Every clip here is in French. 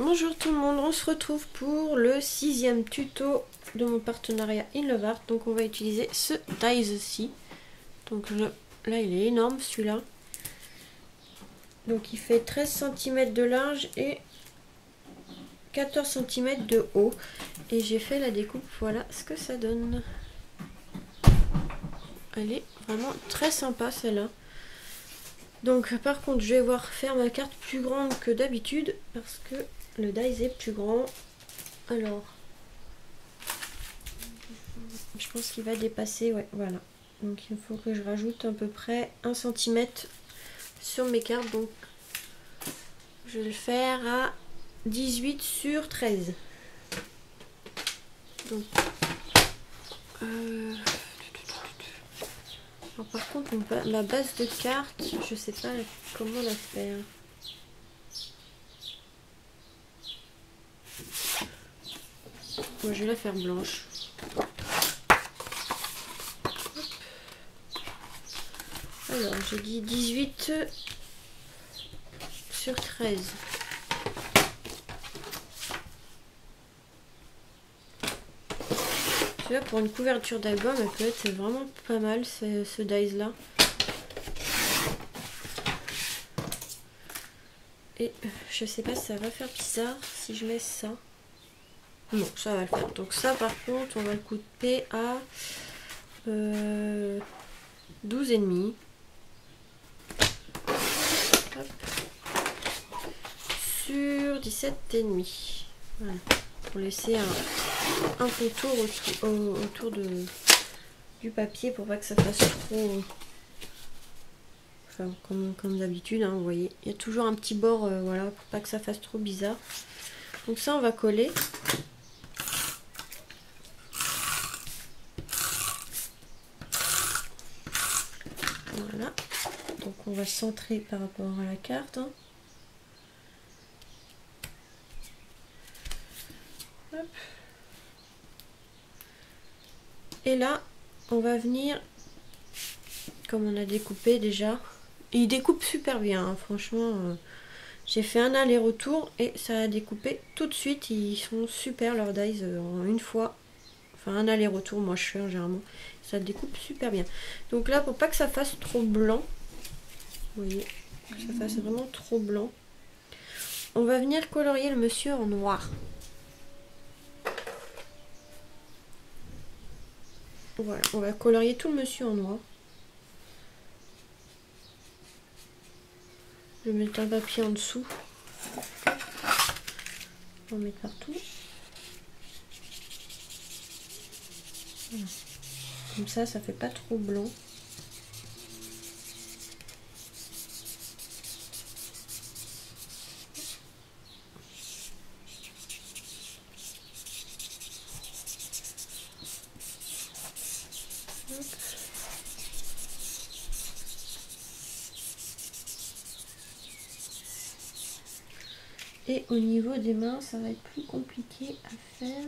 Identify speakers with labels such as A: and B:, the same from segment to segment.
A: Bonjour tout le monde, on se retrouve pour le 6e tuto de mon partenariat In Love Art. Donc on va utiliser ce dies-ci. Donc là il est énorme celui-là. Donc il fait 13 cm de large et 14 cm de haut. Et j'ai fait la découpe, voilà ce que ça donne. Elle est vraiment très sympa celle-là. Donc par contre je vais devoir faire ma carte plus grande que d'habitude parce que le dies est plus grand. Alors je pense qu'il va dépasser, ouais, voilà. Donc il faut que je rajoute à peu près 1 cm sur mes cartes. Donc je vais le faire à 18 sur 13. Donc alors, par contre ma base de cartes, je sais pas comment la faire. Moi je vais la faire blanche. Alors j'ai dit 18 sur 13. Là pour une couverture d'album, elle peut être vraiment pas mal ce dies là. Et je sais pas si ça va faire bizarre si je mets ça. Non, ça va le faire. Donc ça par contre, on va le couper à 12,5. Sur 17,5. Voilà. Pour laisser un contour autour du papier pour pas que ça fasse trop... Enfin, comme d'habitude, hein, vous voyez. Il y a toujours un petit bord, voilà, pour pas que ça fasse trop bizarre. Donc ça, on va coller. Voilà. Donc on va centrer par rapport à la carte. Hein. Hop. Et là, on va venir, comme on a découpé déjà. Il découpe super bien, hein, franchement. J'ai fait un aller-retour et ça a découpé tout de suite. Ils sont super leurs dies en une fois. Enfin un aller-retour, moi je fais généralement. Ça découpe super bien. Donc là, pour pas que ça fasse trop blanc, vous voyez, que ça fasse vraiment trop blanc, on va venir colorier le monsieur en noir. Voilà, on va colorier tout le monsieur en noir. Je vais mettre un papier en dessous. On va mettre partout. Voilà. Comme ça fait pas trop blanc. Hop. Et au niveau des mains, ça va être plus compliqué à faire.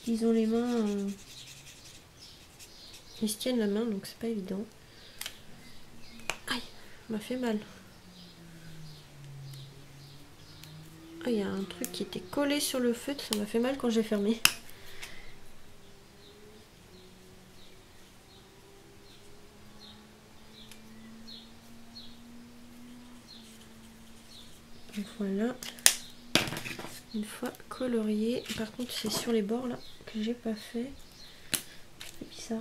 A: Ils ont les mains... Ils se tiennent la main, donc c'est pas évident. Aïe, ça m'a fait mal. Ah, il y a un truc qui était collé sur le feutre, ça m'a fait mal quand j'ai fermé. Voilà. Une fois colorié. Par contre, c'est sur les bords là que j'ai pas fait. C'est bizarre.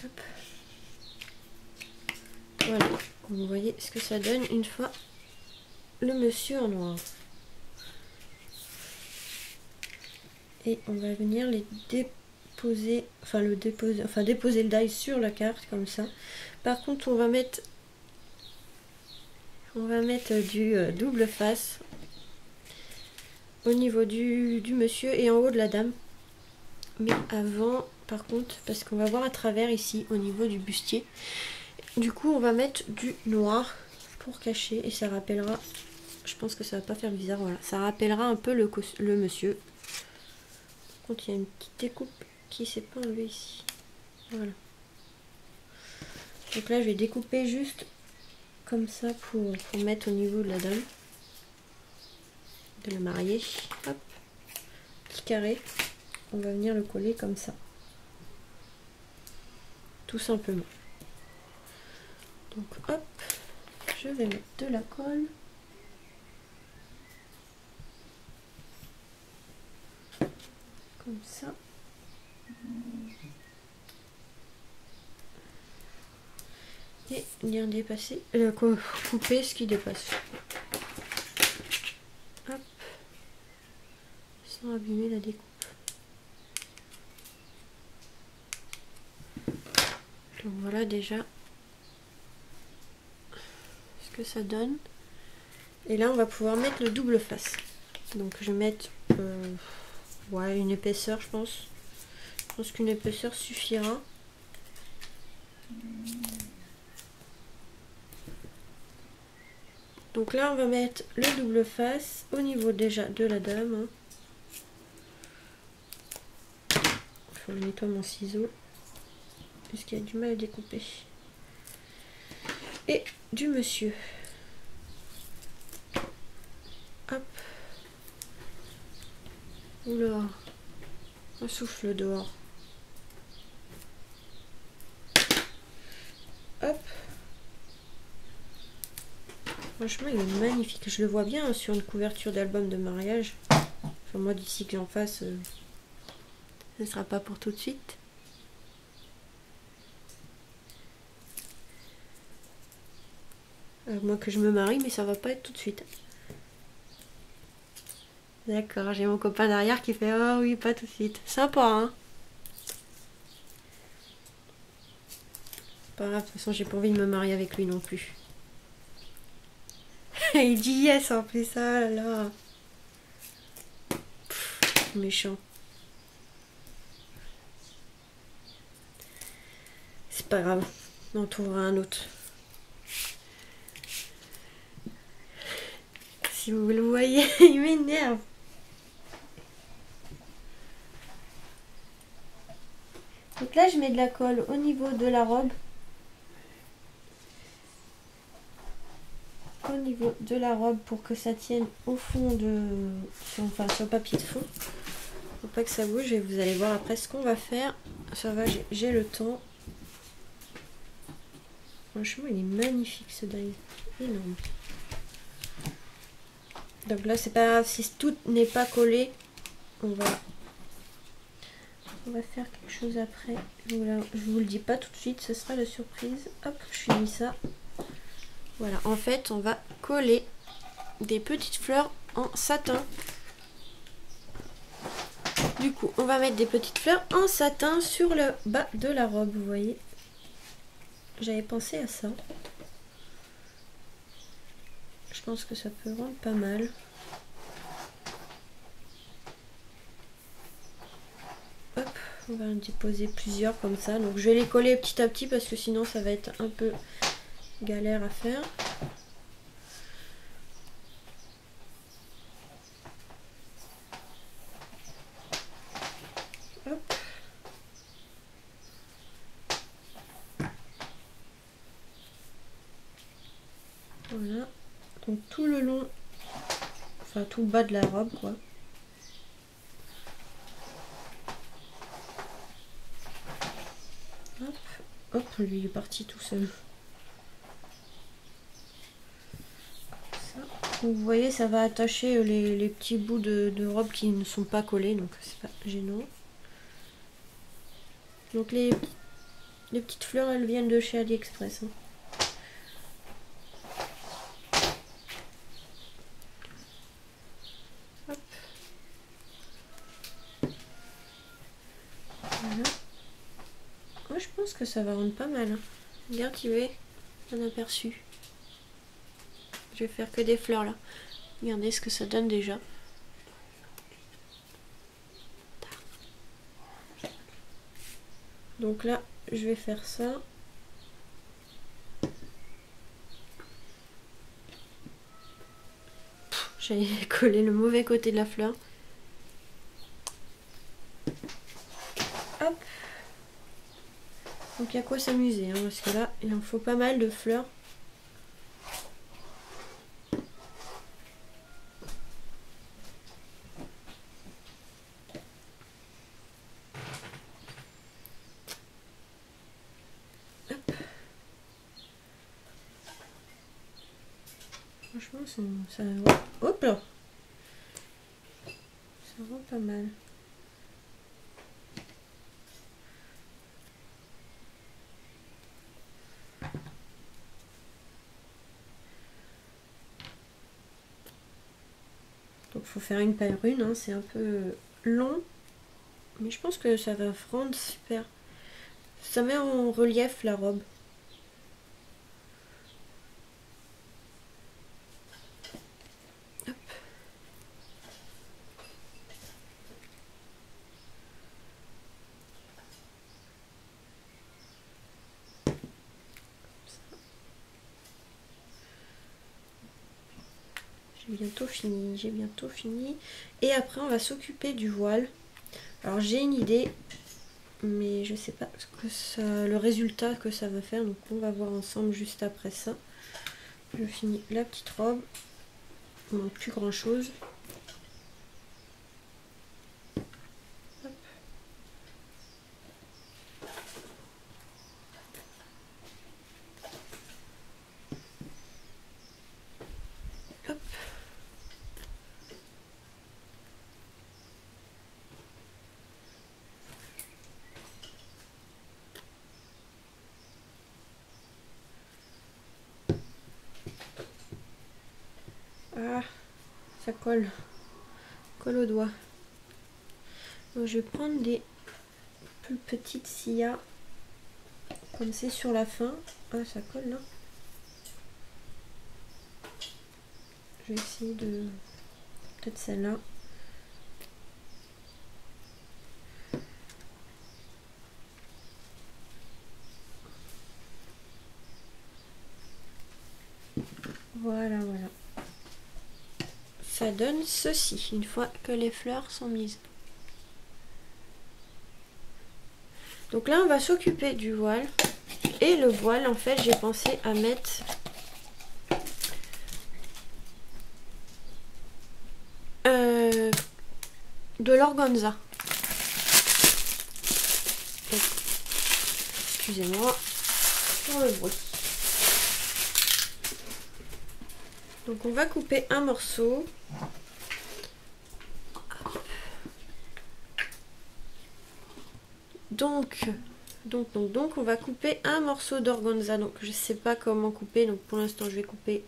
A: Hop. Voilà. Vous voyez ce que ça donne une fois le monsieur en noir. Et on va venir les déposer, déposer le die sur la carte comme ça. Par contre, on va mettre du double face au niveau du monsieur et en haut de la dame. Mais avant, par contre, parce qu'on va voir à travers ici au niveau du bustier. Du coup, on va mettre du noir pour cacher et ça rappellera, je pense que ça va pas faire bizarre, voilà, ça rappellera un peu le monsieur. Par contre, il y a une petite découpe qui s'est pas enlevée ici. Voilà. Donc là je vais découper juste comme ça pour mettre au niveau de la dame. De la mariée. Hop. Petit carré. On va venir le coller comme ça. Tout simplement. Donc hop. Je vais mettre de la colle. Comme ça. Et venir dépasser, couper ce qui dépasse. Hop. Sans abîmer la découpe. Donc voilà déjà ce que ça donne. Et là on va pouvoir mettre le double face. Donc je vais mettre ouais, une épaisseur je pense. Je pense qu'une épaisseur suffira. Donc là on va mettre le double face au niveau déjà de la dame. Il faut que je nettoie mon ciseau. Puisqu'il y a du mal à découper. Et du monsieur. Hop. Oula. Un souffle dehors. Hop. Franchement, il est magnifique. Je le vois bien sur une couverture d'album de mariage. Enfin, moi, d'ici que j'en fasse, ce ne sera pas pour tout de suite. Moi que je me marie, mais ça va pas être tout de suite. D'accord, j'ai mon copain derrière qui fait « Oh oui, pas tout de suite ». Sympa, hein? Pas grave, de toute façon, j'ai pas envie de me marier avec lui non plus. Il dit yes en plus, ça là là. Pff, méchant. C'est pas grave, on en trouvera un autre. Si vous le voyez, il m'énerve. Donc là, je mets de la colle au niveau de la robe. Au niveau de la robe pour que ça tienne au fond de... Enfin, sur le papier de fond. Faut pas que ça bouge et vous allez voir après ce qu'on va faire. Ça va, j'ai le temps. Franchement, il est magnifique ce die. Énorme. Donc là, c'est pas grave si tout n'est pas collé. On va faire quelque chose après. Voilà, je vous le dis pas tout de suite, ce sera la surprise. Hop, je finis ça. Voilà, en fait, on va coller des petites fleurs en satin. Du coup, on va mettre des petites fleurs en satin sur le bas de la robe, vous voyez. J'avais pensé à ça. Je pense que ça peut rendre pas mal. Hop, on va en déposer plusieurs comme ça. Donc je vais les coller petit à petit parce que sinon ça va être un peu galère à faire. Hop. Voilà. Donc tout le long, enfin tout le bas de la robe quoi. Hop, hop, lui il est parti tout seul. Donc, vous voyez, ça va attacher les petits bouts de robe qui ne sont pas collés, donc c'est pas gênant. Donc les petites fleurs, elles viennent de chez AliExpress. Hein. Hop. Voilà. Moi, je pense que ça va rendre pas mal. Hein. Regarde, il est un aperçu. Je vais faire que des fleurs là. Regardez ce que ça donne déjà. Donc là, je vais faire ça. J'ai collé le mauvais côté de la fleur. Hop. Donc il y a quoi s'amuser, hein, parce que là, il en faut pas mal de fleurs. Hop. Franchement, ça va. Hop là. Ça rend pas mal. Donc il faut faire une par une, hein, c'est un peu long, mais je pense que ça va rendre super. Ça met en relief la robe. Hop. J'ai bientôt fini. Et après on va s'occuper du voile. Alors j'ai une idée, mais je sais pas ce que ça, le résultat que ça va faire, donc on va voir ensemble juste après ça. Je finis la petite robe, il manque plus grand chose. Hop. Hop. Ah, ça colle au doigt. Donc, je vais prendre des plus petites scias, comme c'est sur la fin. Ah, ça colle là. Je vais essayer de... peut-être celle-là. Voilà, voilà. Ça donne ceci, une fois que les fleurs sont mises. Donc là, on va s'occuper du voile. Et le voile, en fait, j'ai pensé à mettre... de l'organza. Excusez-moi pour le bruit. Donc on va couper un morceau. Donc on va couper un morceau d'organza. Donc je sais pas comment couper, donc pour l'instant je vais couper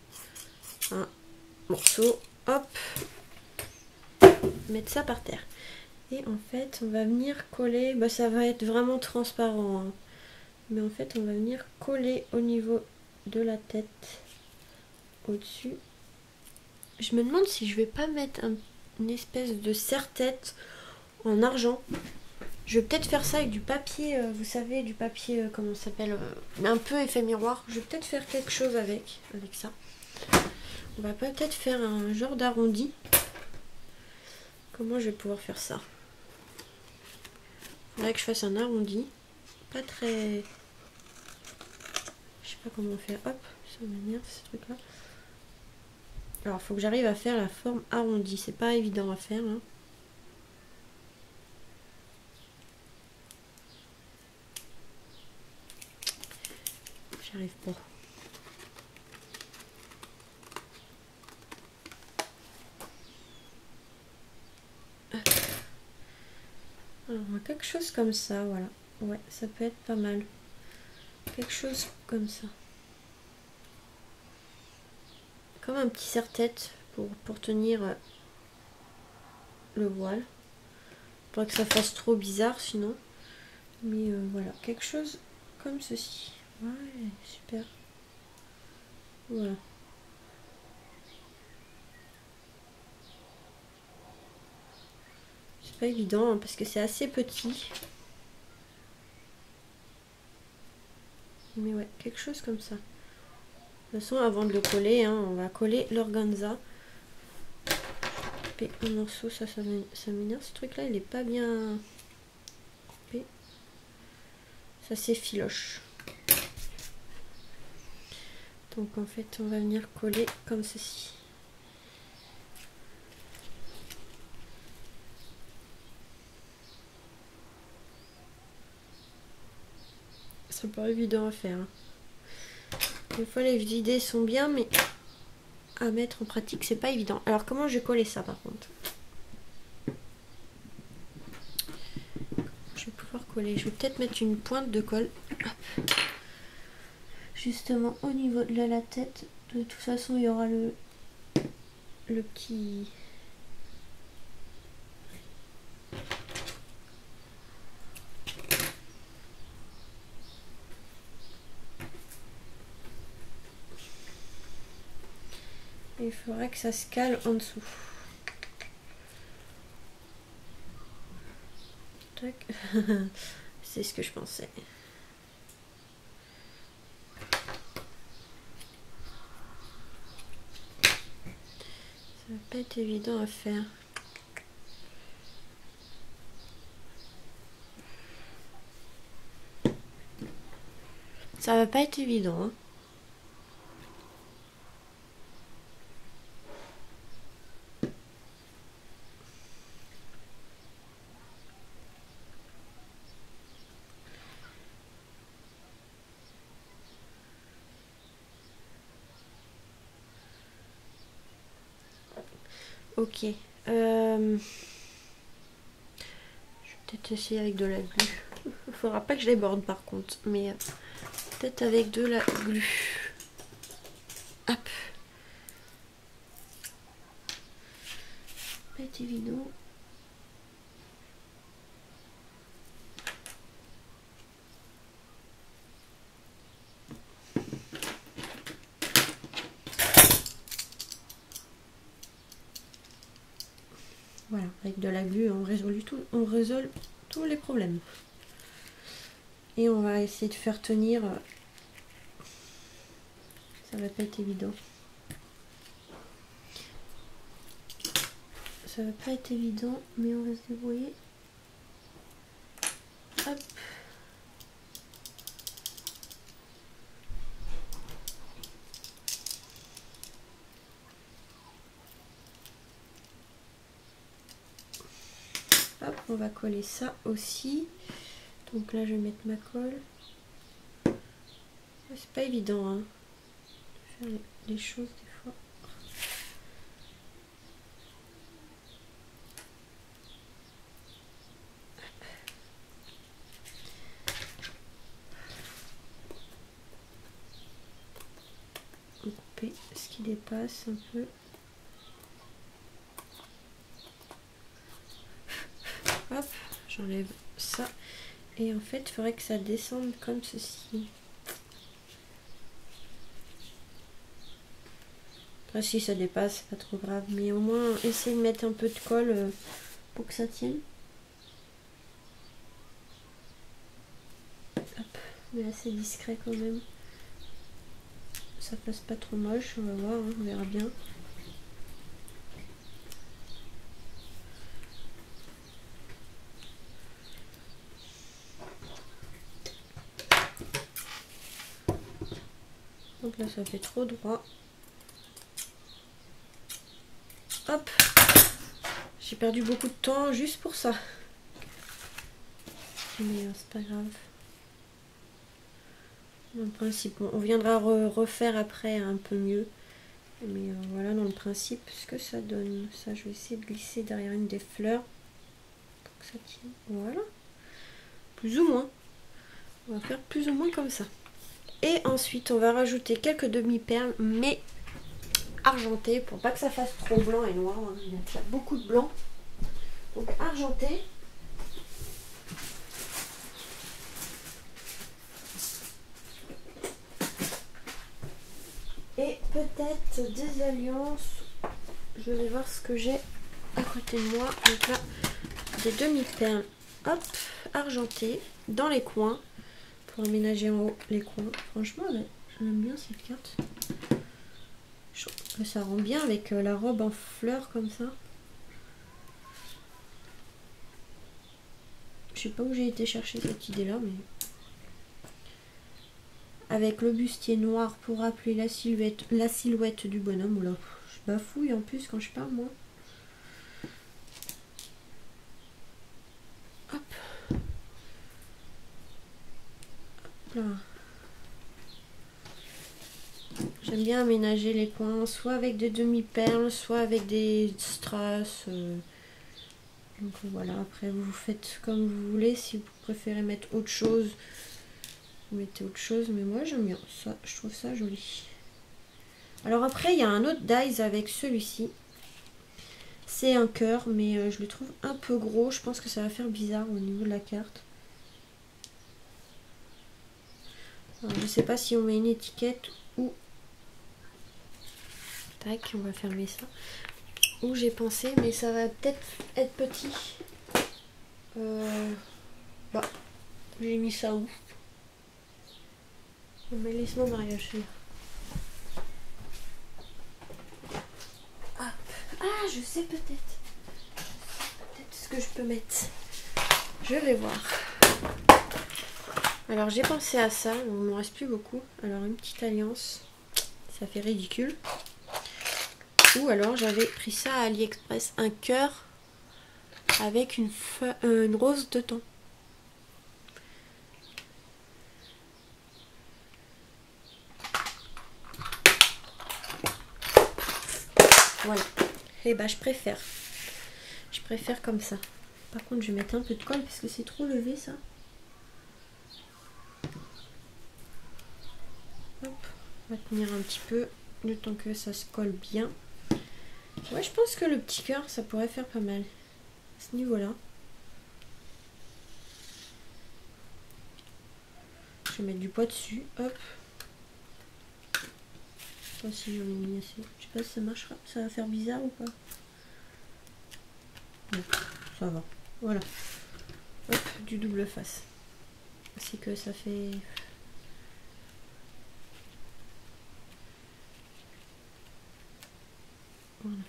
A: un morceau. Hop, mettre ça par terre. Et en fait on va venir coller, bah ça va être vraiment transparent, hein. Mais en fait on va venir coller au niveau de la tête, au-dessus. Je me demande si je vais pas mettre une espèce de serre-tête en argent. Je vais peut-être faire ça avec du papier, vous savez, du papier, comment ça s'appelle, un peu effet miroir. Je vais peut-être faire quelque chose avec ça. On va peut-être faire un genre d'arrondi. Comment je vais pouvoir faire ça? Il faudrait que je fasse un arrondi. Pas très... Je sais pas comment faire. Hop, ça m'énerve ce truc-là. Alors, il faut que j'arrive à faire la forme arrondie. C'est pas évident à faire, hein. J'arrive pas. Alors, quelque chose comme ça, voilà. Ouais, ça peut être pas mal. Quelque chose comme ça. Comme un petit serre-tête pour tenir le voile. Pas que ça fasse trop bizarre sinon. Mais voilà, quelque chose comme ceci. Ouais, super. Voilà. C'est pas évident, hein, parce que c'est assez petit. Mais ouais, quelque chose comme ça. De toute façon, avant de le coller, hein, on va coller l'organza. Couper un morceau, ça m'énerve. Ce truc-là, il est pas bien coupé. ça s'effiloche. Donc en fait on va venir coller comme ceci. C'est pas évident à faire. Des fois les idées sont bien, mais à mettre en pratique c'est pas évident. Alors comment je vais coller ça par contre? Je vais pouvoir coller. Je vais peut-être mettre une pointe de colle. Hop. Justement au niveau de la tête. De toute façon il y aura le petit... Il faudrait que ça se cale en dessous. Tac. C'est ce que je pensais. Ça va pas être évident à faire. Ça va pas être évident, hein. Ok. Je vais peut-être essayer avec de la glu. Il faudra pas que je les borde par contre, mais peut-être avec de la glu. Hop. Pas être évident. Voilà, avec de la glu, on résolve tous les problèmes. Et on va essayer de faire tenir. Ça va pas être évident. Ça va pas être évident, mais on va se débrouiller. Hop. Hop, on va coller ça aussi. Donc là, je vais mettre ma colle. C'est pas évident, hein, de faire les choses des fois. On va couper ce qui dépasse un peu. Hop, j'enlève ça. Et en fait, il faudrait que ça descende comme ceci. Après, si ça dépasse, c'est pas trop grave. Mais au moins, essayer de mettre un peu de colle pour que ça tienne. Hop, mais assez discret quand même. Ça passe pas trop moche, on va voir, hein, on verra bien. Donc là, ça fait trop droit. Hop, j'ai perdu beaucoup de temps juste pour ça. Mais c'est pas grave. Dans le principe, on viendra refaire après un peu mieux. Mais voilà dans le principe ce que ça donne. Ça, je vais essayer de glisser derrière une des fleurs pour que ça tienne. Voilà. Plus ou moins. On va faire plus ou moins comme ça. Et ensuite, on va rajouter quelques demi-perles, mais argentées, pour pas que ça fasse trop blanc et noir. Il y a déjà beaucoup de blanc. Donc argenté. Et peut-être des alliances. Je vais voir ce que j'ai à côté de moi. Donc là, des demi-perles, hop, argentées dans les coins. Pour aménager en haut les coins. Franchement, j'aime bien cette carte. Je trouve que ça rend bien avec la robe en fleurs comme ça. Je sais pas où j'ai été chercher cette idée là, mais avec le bustier noir pour rappeler la silhouette du bonhomme. Oula, je bafouille en plus quand je parle moi. Hop. Hop là. J'aime bien aménager les coins, soit avec des demi-perles, soit avec des strass. Donc voilà, après vous faites comme vous voulez. Si vous préférez mettre autre chose, vous mettez autre chose. Mais moi j'aime bien ça, je trouve ça joli. Alors après il y a un autre dies avec celui-ci. C'est un cœur, mais je le trouve un peu gros. Je pense que ça va faire bizarre au niveau de la carte. Alors, je sais pas si on met une étiquette ou... Tac, on va fermer ça. Où j'ai pensé, mais ça va peut-être être petit. Bah, j'ai mis ça où? Mais laisse-moi mariage. Ah, je sais peut-être. Peut-être ce que je peux mettre. Je vais voir. Alors j'ai pensé à ça, il ne me reste plus beaucoup. Alors une petite alliance, ça fait ridicule. Ou alors j'avais pris ça à AliExpress, un cœur avec une rose dedans. Voilà. Et bah je préfère. Je préfère comme ça. Par contre je vais mettre un peu de colle parce que c'est trop levé ça. Hop, on va tenir un petit peu le temps que ça se colle bien. Ouais, je pense que le petit cœur, ça pourrait faire pas mal à ce niveau-là. Je vais mettre du poids dessus. Hop. Je sais pas si j'en ai mis assez. Je sais pas si ça marchera. Ça va faire bizarre ou pas? Non, ça va. Voilà. Hop, du double face. C'est que ça fait... Voilà.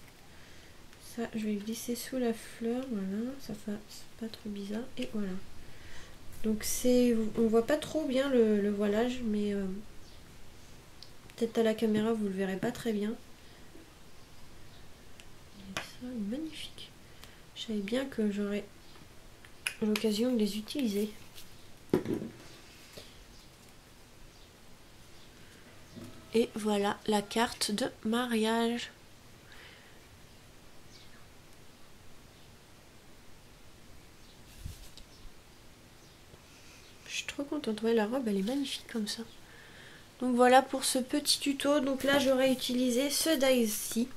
A: Ça, je vais glisser sous la fleur, voilà, ça fait pas trop bizarre, et voilà. Donc c'est, on voit pas trop bien le voilage, mais peut-être à la caméra vous le verrez pas très bien. Et ça est magnifique. Je savais bien que j'aurais l'occasion de les utiliser. Et voilà la carte de mariage. Je suis trop contente. Ouais, la robe elle est magnifique comme ça. Donc voilà pour ce petit tuto. Donc là j'aurais utilisé ce die-ci.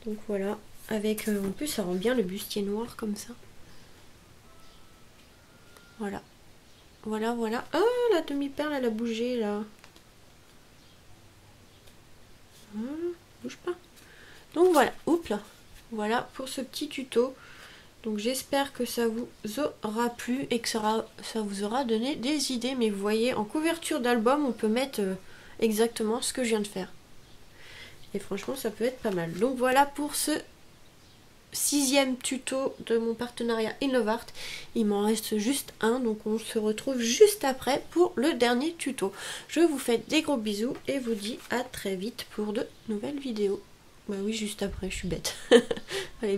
A: Donc voilà. Avec en plus ça rend bien le bustier noir comme ça. Voilà. Voilà, voilà. Oh, la demi-perle elle a bougé là. Bouge pas. Donc voilà. Oups là. Voilà pour ce petit tuto. Donc j'espère que ça vous aura plu et que ça vous aura donné des idées. Mais vous voyez, en couverture d'album, on peut mettre exactement ce que je viens de faire. Et franchement, ça peut être pas mal. Donc voilà pour ce 6e tuto de mon partenariat InLoveArt. Il m'en reste juste un, donc on se retrouve juste après pour le dernier tuto. Je vous fais des gros bisous et vous dis à très vite pour de nouvelles vidéos. Bah oui, juste après, je suis bête. Allez.